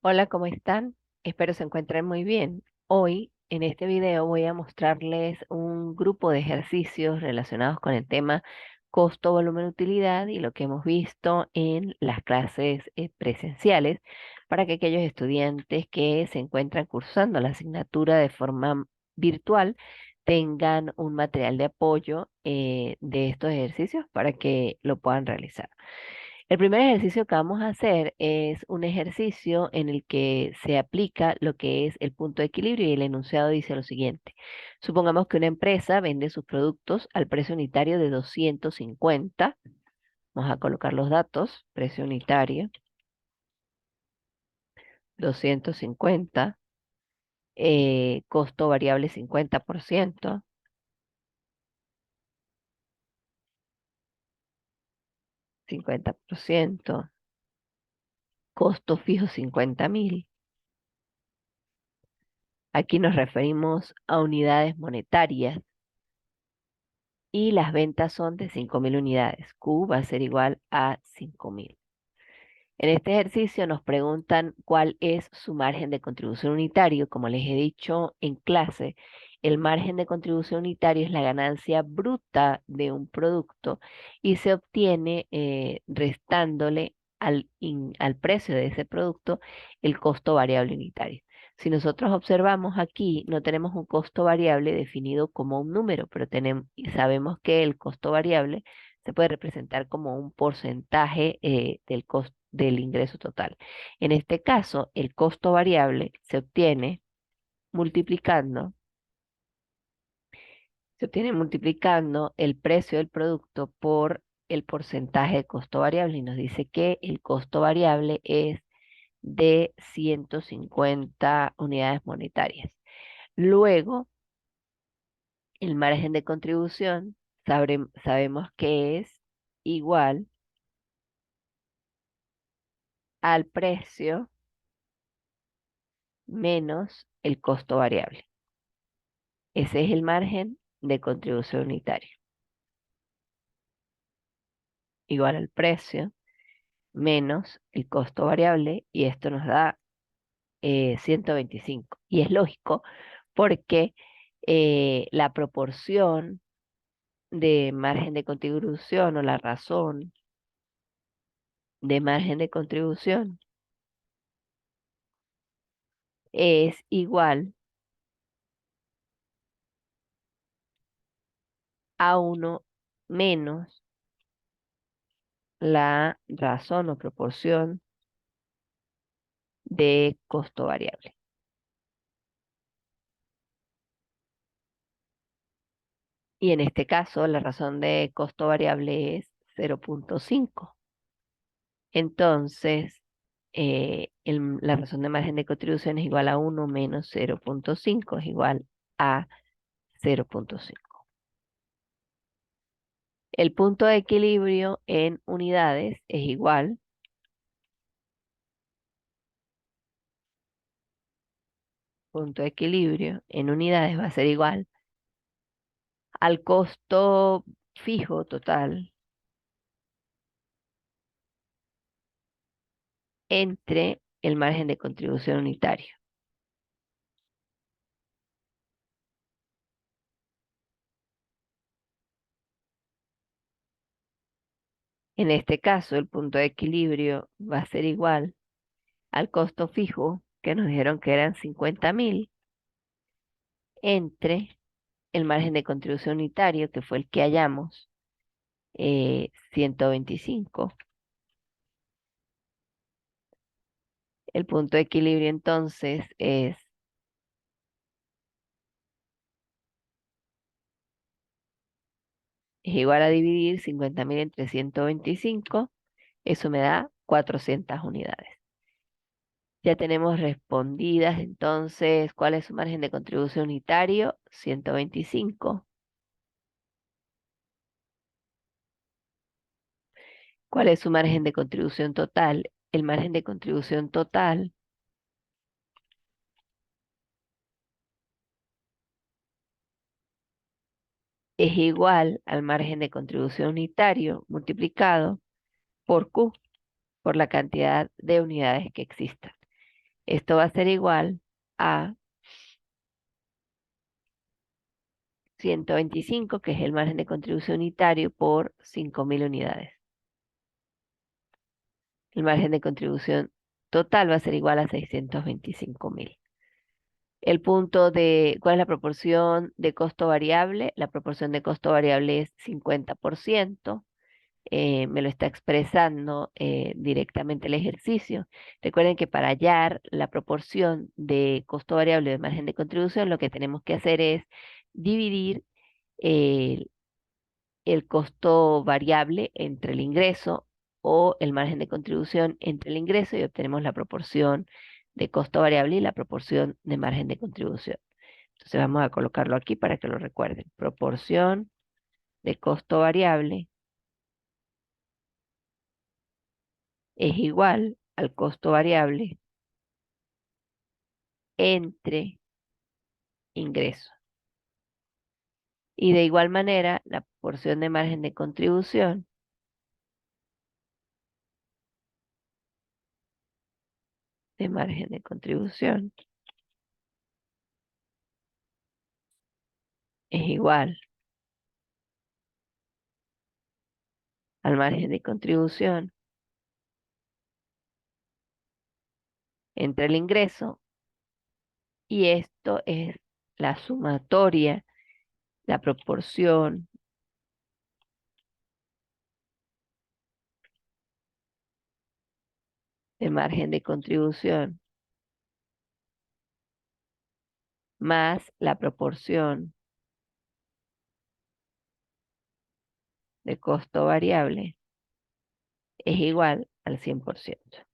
Hola, ¿cómo están? Espero se encuentren muy bien. Hoy, en este video, voy a mostrarles un grupo de ejercicios relacionados con el tema costo, volumen, utilidad y lo que hemos visto en las clases presenciales para que aquellos estudiantes que se encuentran cursando la asignatura de forma virtual tengan un material de apoyo de estos ejercicios para que lo puedan realizar. El primer ejercicio que vamos a hacer es un ejercicio en el que se aplica lo que es el punto de equilibrio y el enunciado dice lo siguiente. Supongamos que una empresa vende sus productos al precio unitario de 250. Vamos a colocar los datos. Precio unitario, 250. Costo variable 50%. 50%. Costo fijo 50.000. Aquí nos referimos a unidades monetarias y las ventas son de 5.000 unidades. Q va a ser igual a 5.000. En este ejercicio nos preguntan cuál es su margen de contribución unitario. Como les he dicho en clase, el margen de contribución unitario es la ganancia bruta de un producto y se obtiene restándole al precio de ese producto el costo variable unitario. Si nosotros observamos aquí, no tenemos un costo variable definido como un número, pero y sabemos que el costo variable se puede representar como un porcentaje del costo del ingreso total. En este caso, el costo variable multiplicando, se obtiene multiplicando el precio del producto por el porcentaje de costo variable y nos dice que el costo variable es de 150 unidades monetarias. Luego, el margen de contribución sabemos que es igual al precio menos el costo variable. Ese es el margen de contribución unitario. Igual al precio menos el costo variable y esto nos da 125. Y es lógico porque la proporción de margen de contribución o la razón de margen de contribución es igual a uno menos la razón o proporción de costo variable. Y en este caso, la razón de costo variable es 0.5. Entonces, la razón de margen de contribución es igual a 1 menos 0.5, es igual a 0.5. El punto de equilibrio en unidades es igual, punto de equilibrio en unidades va a ser igual al costo fijo total entre el margen de contribución unitario. En este caso, el punto de equilibrio va a ser igual al costo fijo, que nos dijeron que eran 50.000, entre el margen de contribución unitario, que fue el que hallamos, 125. El punto de equilibrio entonces es igual a dividir 50.000 entre 125. Eso me da 400 unidades. Ya tenemos respondidas entonces cuál es su margen de contribución unitario, 125. ¿Cuál es su margen de contribución total? El margen de contribución total es igual al margen de contribución unitario multiplicado por Q, por la cantidad de unidades que existan. Esto va a ser igual a 125, que es el margen de contribución unitario, por 5.000 unidades. El margen de contribución total va a ser igual a 625.000. El punto de, ¿cuál es la proporción de costo variable? La proporción de costo variable es 50%. Me lo está expresando directamente el ejercicio. Recuerden que para hallar la proporción de costo variable de margen de contribución, lo que tenemos que hacer es dividir eh, el costo variable entre el ingreso o el margen de contribución entre el ingreso y obtenemos la proporción de costo variable y la proporción de margen de contribución. Entonces vamos a colocarlo aquí para que lo recuerden. Proporción de costo variable es igual al costo variable entre ingresos. Y de igual manera, la proporción de margen de contribución es igual al margen de contribución entre el ingreso, y esto es la sumatoria, la proporción de margen de contribución más la proporción de costo variable es igual al 100%.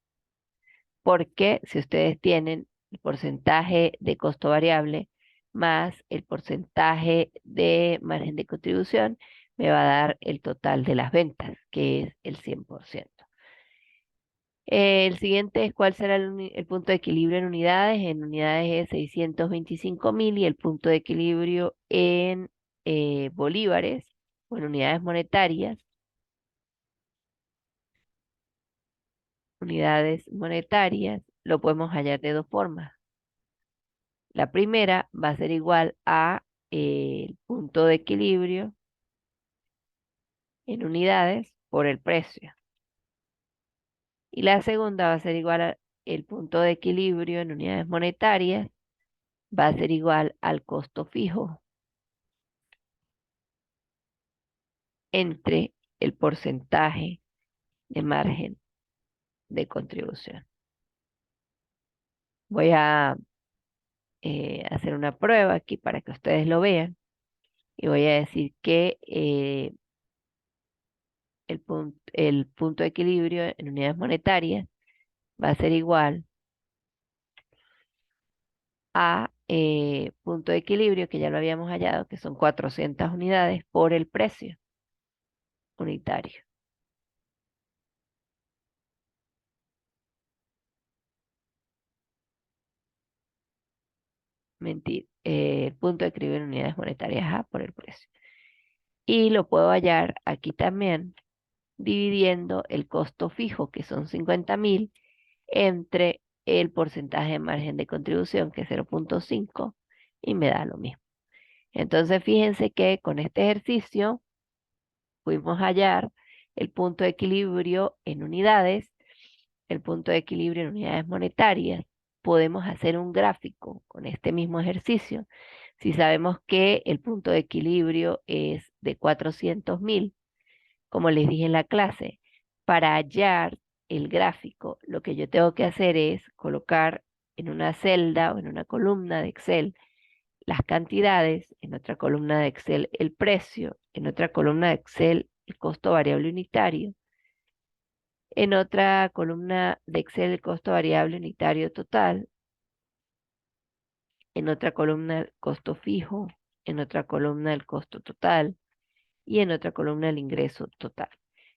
Porque si ustedes tienen el porcentaje de costo variable más el porcentaje de margen de contribución, me va a dar el total de las ventas, que es el 100%. El siguiente es cuál será el punto de equilibrio en unidades. En unidades es 625.000 y el punto de equilibrio en bolívares o en unidades monetarias. Unidades monetarias lo podemos hallar de dos formas. La primera va a ser igual a el punto de equilibrio en unidades por el precio. Y la segunda va a ser igual a el punto de equilibrio en unidades monetarias, va a ser igual al costo fijo entre el porcentaje de margen de contribución. Voy a hacer una prueba aquí para que ustedes lo vean y voy a decir que el punto de equilibrio en unidades monetarias va a ser igual a punto de equilibrio, que ya lo habíamos hallado, que son 400 unidades por el precio unitario. Mentir. El punto de equilibrio en unidades monetarias A por el precio. Y lo puedo hallar aquí también dividiendo el costo fijo, que son 50.000, entre el porcentaje de margen de contribución, que es 0.5, y me da lo mismo. Entonces, fíjense que con este ejercicio pudimos hallar el punto de equilibrio en unidades, el punto de equilibrio en unidades monetarias. Podemos hacer un gráfico con este mismo ejercicio. Si sabemos que el punto de equilibrio es de 400.000, como les dije en la clase, para hallar el gráfico, lo que yo tengo que hacer es colocar en una celda o en una columna de Excel las cantidades, en otra columna de Excel el precio, en otra columna de Excel el costo variable unitario, en otra columna de Excel el costo variable unitario total, en otra columna el costo fijo, en otra columna el costo total y en otra columna el ingreso total.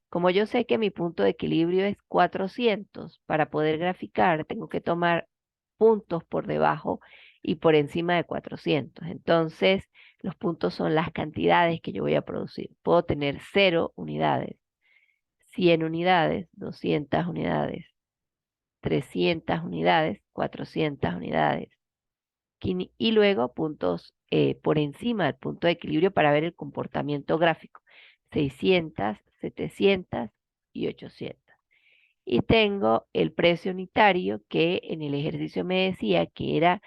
Como yo sé que mi punto de equilibrio es 400, para poder graficar tengo que tomar puntos por debajo y por encima de 400. Entonces, los puntos son las cantidades que yo voy a producir. Puedo tener 0 unidades, 100 unidades, 200 unidades, 300 unidades, 400 unidades, y luego puntos por encima del punto de equilibrio para ver el comportamiento gráfico, 600, 700 y 800. Y tengo el precio unitario que en el ejercicio me decía que era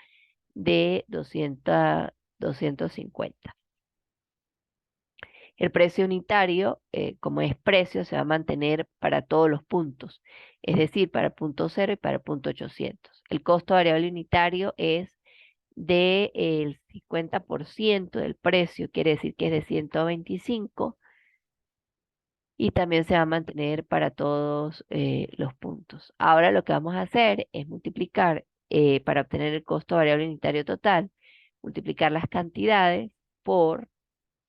de 250. El precio unitario, como es precio, se va a mantener para todos los puntos, es decir, para el punto 0 y para el punto 800. El costo variable unitario es del 50% del precio, quiere decir que es de 125, y también se va a mantener para todos los puntos. Ahora lo que vamos a hacer es multiplicar para obtener el costo variable unitario total, multiplicar las cantidades por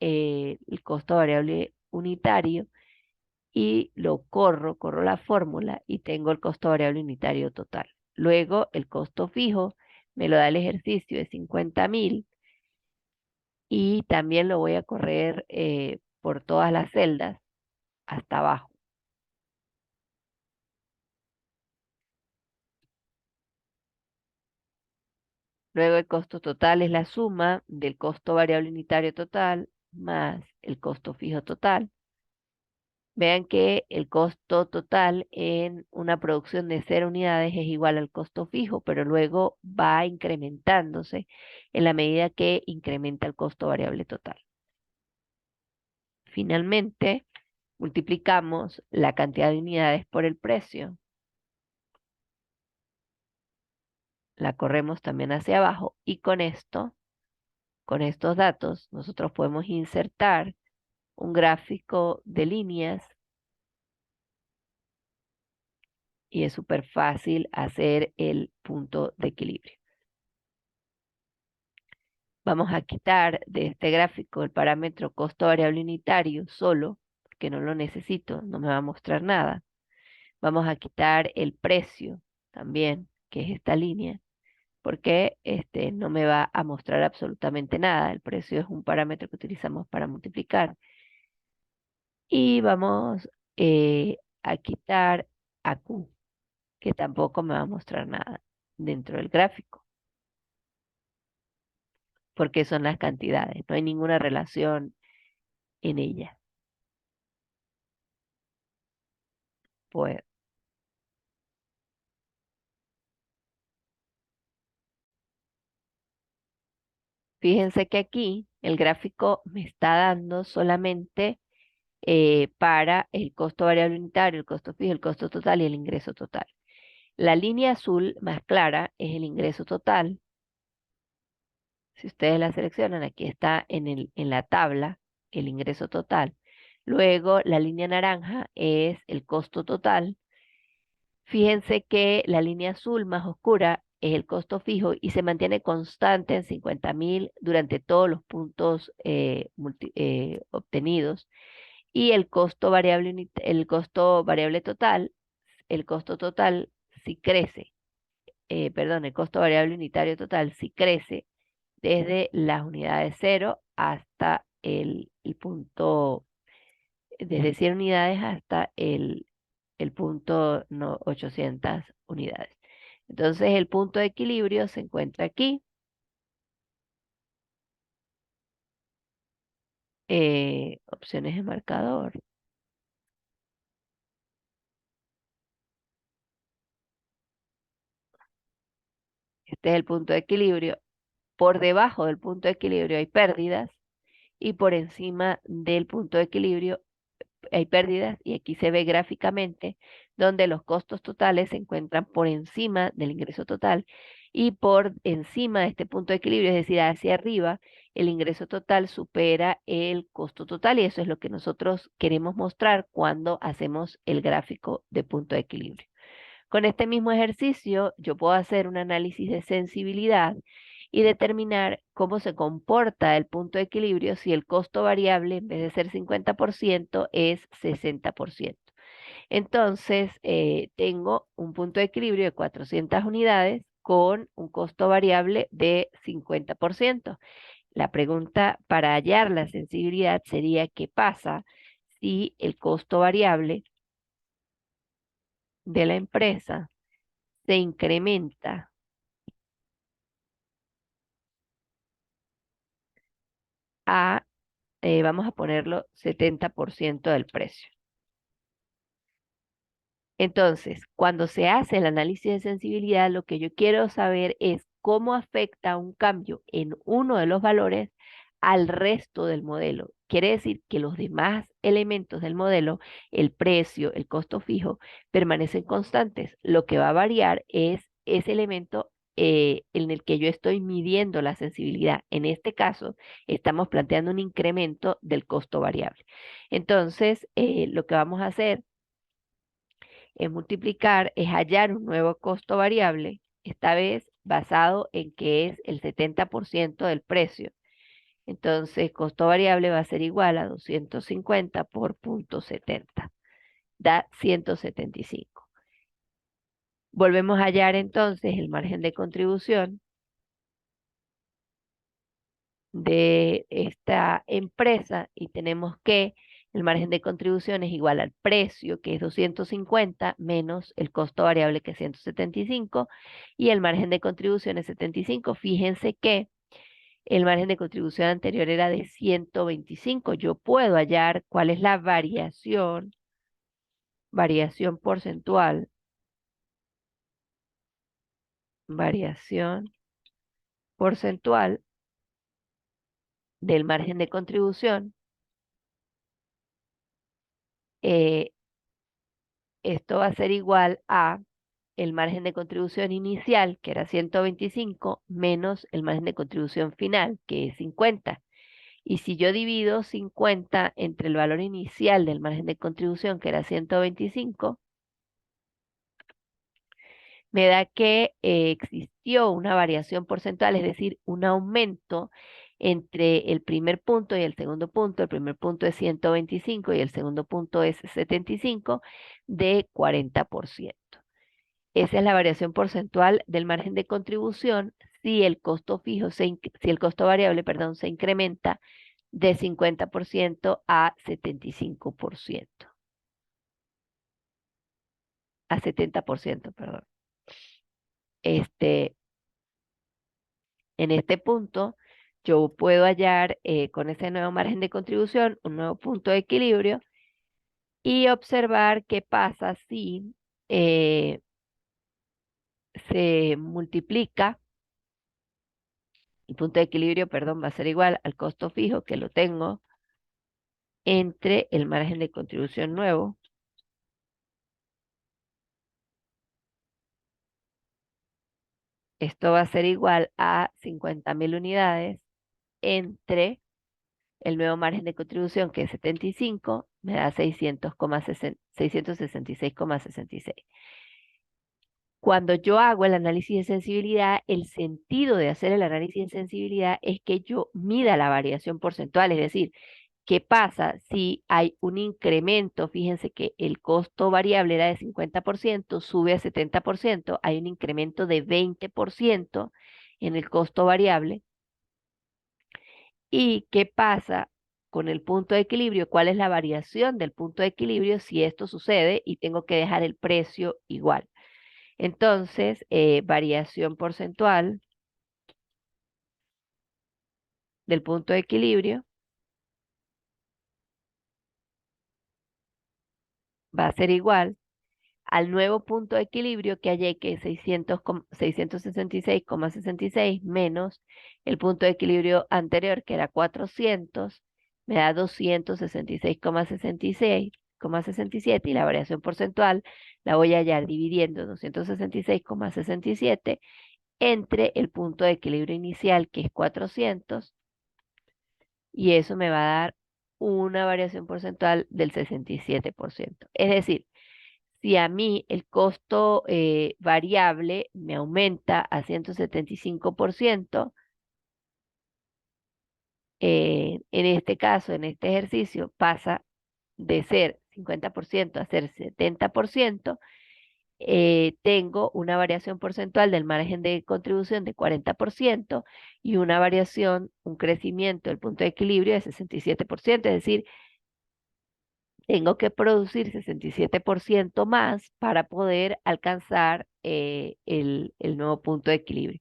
el costo variable unitario y corro la fórmula y tengo el costo variable unitario total. Luego el costo fijo me lo da el ejercicio de 50.000 y también lo voy a correr por todas las celdas hasta abajo. Luego el costo total es la suma del costo variable unitario total más el costo fijo total. Vean que el costo total en una producción de 0 unidades es igual al costo fijo, pero luego va incrementándose en la medida que incrementa el costo variable total. Finalmente, multiplicamos la cantidad de unidades por el precio. La corremos también hacia abajo y con esto, con estos datos, nosotros podemos insertar un gráfico de líneas y es súper fácil hacer el punto de equilibrio. Vamos a quitar de este gráfico el parámetro costo variable unitario solo, porque no lo necesito, no me va a mostrar nada. Vamos a quitar el precio también, que es esta línea, porque no me va a mostrar absolutamente nada. El precio es un parámetro que utilizamos para multiplicar. Y vamos a quitar a Q, que tampoco me va a mostrar nada dentro del gráfico, porque son las cantidades, no hay ninguna relación en ella. Pues fíjense que aquí el gráfico me está dando solamente para el costo variable unitario, el costo fijo, el costo total y el ingreso total. La línea azul más clara es el ingreso total. Si ustedes la seleccionan, aquí está en la tabla el ingreso total. Luego la línea naranja es el costo total. Fíjense que la línea azul más oscura es el costo fijo y se mantiene constante en 50.000 durante todos los puntos obtenidos. Y el costo total sí crece, perdón, el costo variable unitario total sí crece desde las unidades 0 hasta el punto, desde 100 unidades hasta el punto 800 unidades. Entonces el punto de equilibrio se encuentra aquí. Opciones de marcador. Este es el punto de equilibrio. Por debajo del punto de equilibrio hay pérdidas y por encima del punto de equilibrio hay pérdidas y aquí se ve gráficamente donde los costos totales se encuentran por encima del ingreso total y por encima de este punto de equilibrio, es decir, hacia arriba, el ingreso total supera el costo total y eso es lo que nosotros queremos mostrar cuando hacemos el gráfico de punto de equilibrio. Con este mismo ejercicio, yo puedo hacer un análisis de sensibilidad y determinar cómo se comporta el punto de equilibrio si el costo variable, en vez de ser 50%, es 60%. Entonces, tengo un punto de equilibrio de 400 unidades con un costo variable de 50%. La pregunta para hallar la sensibilidad sería, ¿qué pasa si el costo variable de la empresa se incrementa a, vamos a ponerlo, 70% del precio. Entonces, cuando se hace el análisis de sensibilidad, lo que yo quiero saber es cómo afecta un cambio en uno de los valores al resto del modelo. Quiere decir que los demás elementos del modelo, el precio, el costo fijo, permanecen constantes. Lo que va a variar es ese elemento en el que yo estoy midiendo la sensibilidad. En este caso, estamos planteando un incremento del costo variable. Entonces, lo que vamos a hacer es multiplicar, es hallar un nuevo costo variable, esta vez basado en que es el 70% del precio. Entonces, costo variable va a ser igual a 250 por 0.70, da 175. Volvemos a hallar entonces el margen de contribución de esta empresa y tenemos que el margen de contribución es igual al precio, que es 250, menos el costo variable, que es 175, y el margen de contribución es 75. Fíjense que el margen de contribución anterior era de 125. Yo puedo hallar cuál es la variación porcentual del margen de contribución. eh, Esto va a ser igual a el margen de contribución inicial, que era 125, menos el margen de contribución final, que es 50. Y si yo divido 50 entre el valor inicial del margen de contribución, que era 125, me da que existió una variación porcentual, es decir, un aumento entre el primer punto y el segundo punto. El primer punto es 125 y el segundo punto es 75, de 40%. Esa es la variación porcentual del margen de contribución si el costo fijo, si el costo variable, perdón, se incrementa de 50% a 75%, a 70%, perdón. Este, en este punto, yo puedo hallar con ese nuevo margen de contribución un nuevo punto de equilibrio y observar qué pasa si eh, se multiplica. El punto de equilibrio, perdón, va a ser igual al costo fijo, que lo tengo, entre el margen de contribución nuevo. Esto va a ser igual a 50.000 unidades entre el nuevo margen de contribución, que es 75, me da 666,66. Cuando yo hago el análisis de sensibilidad, el sentido de hacer el análisis de sensibilidad es que yo mida la variación porcentual, es decir, ¿qué pasa si hay un incremento? Fíjense que el costo variable era de 50%, sube a 70%, hay un incremento de 20% en el costo variable. ¿Y qué pasa con el punto de equilibrio? ¿Cuál es la variación del punto de equilibrio si esto sucede y tengo que dejar el precio igual? Entonces, variación porcentual del punto de equilibrio va a ser igual al nuevo punto de equilibrio que hallé, que es 666,66, menos el punto de equilibrio anterior, que era 400, me da 266,67, y la variación porcentual la voy a hallar dividiendo 266,67 entre el punto de equilibrio inicial, que es 400, y eso me va a dar una variación porcentual del 67%. Es decir, si a mí el costo variable me aumenta a 175%, en este caso, en este ejercicio, pasa de ser 50% a ser 70%, tengo una variación porcentual del margen de contribución de 40% y una variación, un crecimiento del punto de equilibrio de 67%, es decir, tengo que producir 67% más para poder alcanzar el nuevo punto de equilibrio.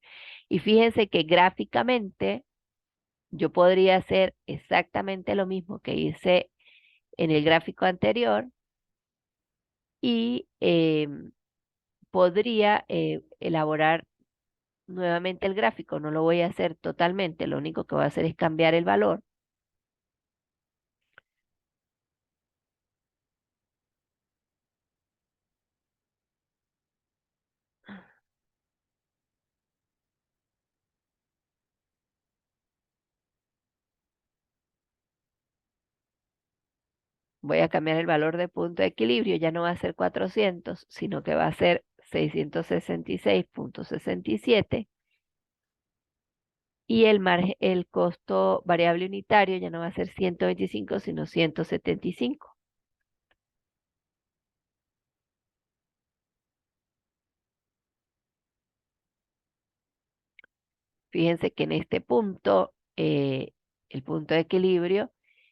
Y fíjense que gráficamente yo podría hacer exactamente lo mismo que hice en el gráfico anterior y podría elaborar nuevamente el gráfico. No lo voy a hacer totalmente, lo único que voy a hacer es cambiar el valor. Voy a cambiar el valor de punto de equilibrio, ya no va a ser 400, sino que va a ser 666,67 y el margen, el costo variable unitario ya no va a ser 125, sino 175. Fíjense que en este punto, el punto de equilibrio,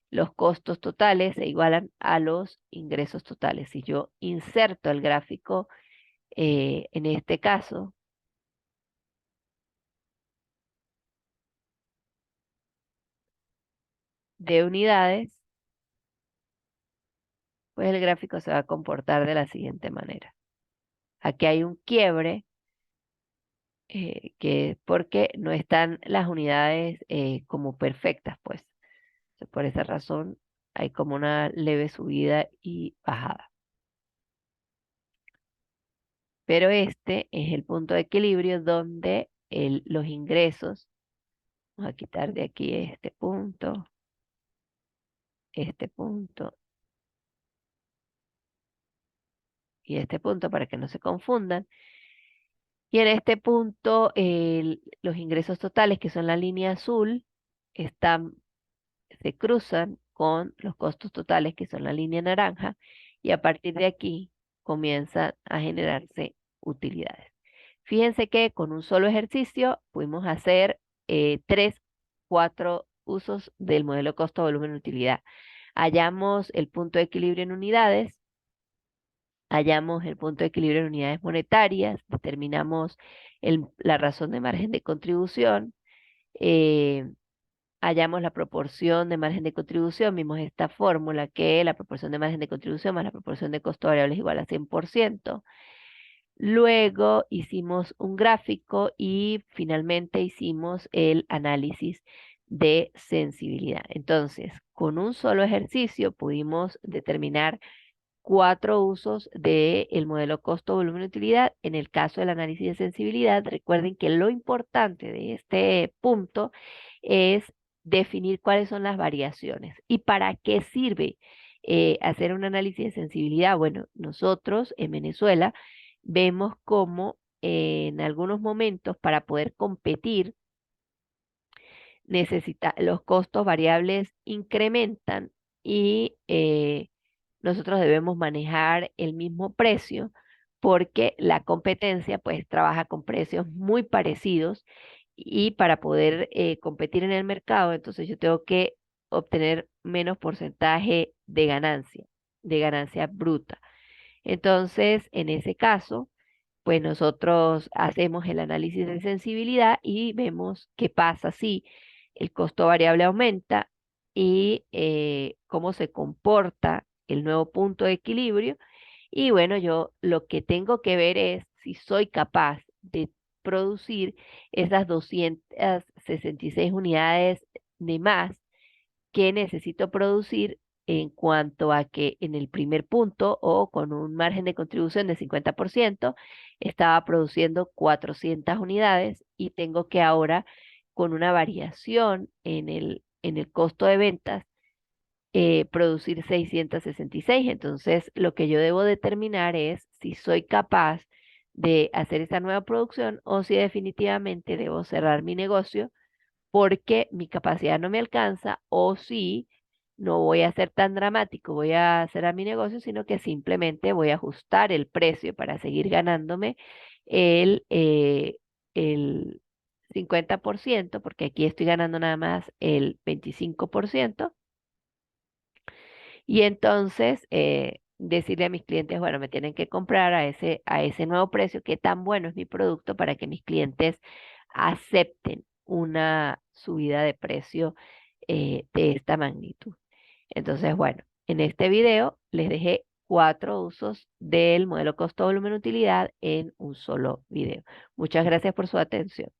los costos totales se igualan a los ingresos totales. Si yo inserto el gráfico, en este caso, de unidades, pues el gráfico se va a comportar de la siguiente manera. Aquí hay un quiebre, que porque no están las unidades como perfectas, pues. Por esa razón hay como una leve subida y bajada. Pero este es el punto de equilibrio donde los ingresos, vamos a quitar de aquí este punto y este punto para que no se confundan. Y en este punto, los ingresos totales, que son la línea azul, están, se cruzan con los costos totales, que son la línea naranja, y a partir de aquí comienzan a generarse utilidades. Fíjense que con un solo ejercicio pudimos hacer tres, cuatro usos del modelo costo-volumen-utilidad. Hallamos el punto de equilibrio en unidades, hallamos el punto de equilibrio en unidades monetarias, determinamos la razón de margen de contribución, eh, hallamos la proporción de margen de contribución, vimos esta fórmula que la proporción de margen de contribución más la proporción de costo variable es igual a 100%. Luego hicimos un gráfico y finalmente hicimos el análisis de sensibilidad. Entonces, con un solo ejercicio pudimos determinar cuatro usos del modelo costo-volumen-utilidad. En el caso del análisis de sensibilidad, recuerden que lo importante de este punto es definir cuáles son las variaciones y para qué sirve hacer un análisis de sensibilidad. Bueno, nosotros en Venezuela vemos cómo en algunos momentos para poder competir los costos variables incrementan y nosotros debemos manejar el mismo precio porque la competencia pues trabaja con precios muy parecidos y para poder competir en el mercado, entonces yo tengo que obtener menos porcentaje de ganancia bruta. Entonces, en ese caso, pues nosotros hacemos el análisis de sensibilidad y vemos qué pasa si el costo variable aumenta y cómo se comporta el nuevo punto de equilibrio. Y bueno, yo lo que tengo que ver es si soy capaz de producir esas 266 unidades de más que necesito producir en cuanto a que en el primer punto o con un margen de contribución de 50% estaba produciendo 400 unidades y tengo que ahora con una variación en el costo de ventas producir 666. Entonces, lo que yo debo determinar es si soy capaz de hacer esa nueva producción o si definitivamente debo cerrar mi negocio porque mi capacidad no me alcanza o si no voy a ser tan dramático, voy a hacer a mi negocio, sino que simplemente voy a ajustar el precio para seguir ganándome el, eh, el 50%, porque aquí estoy ganando nada más el 25%, Y entonces decirle a mis clientes, bueno, me tienen que comprar a ese nuevo precio, qué tan bueno es mi producto para que mis clientes acepten una subida de precio de esta magnitud. Entonces, bueno, en este video les dejé 4 usos del modelo costo-volumen-utilidad en un solo video. Muchas gracias por su atención.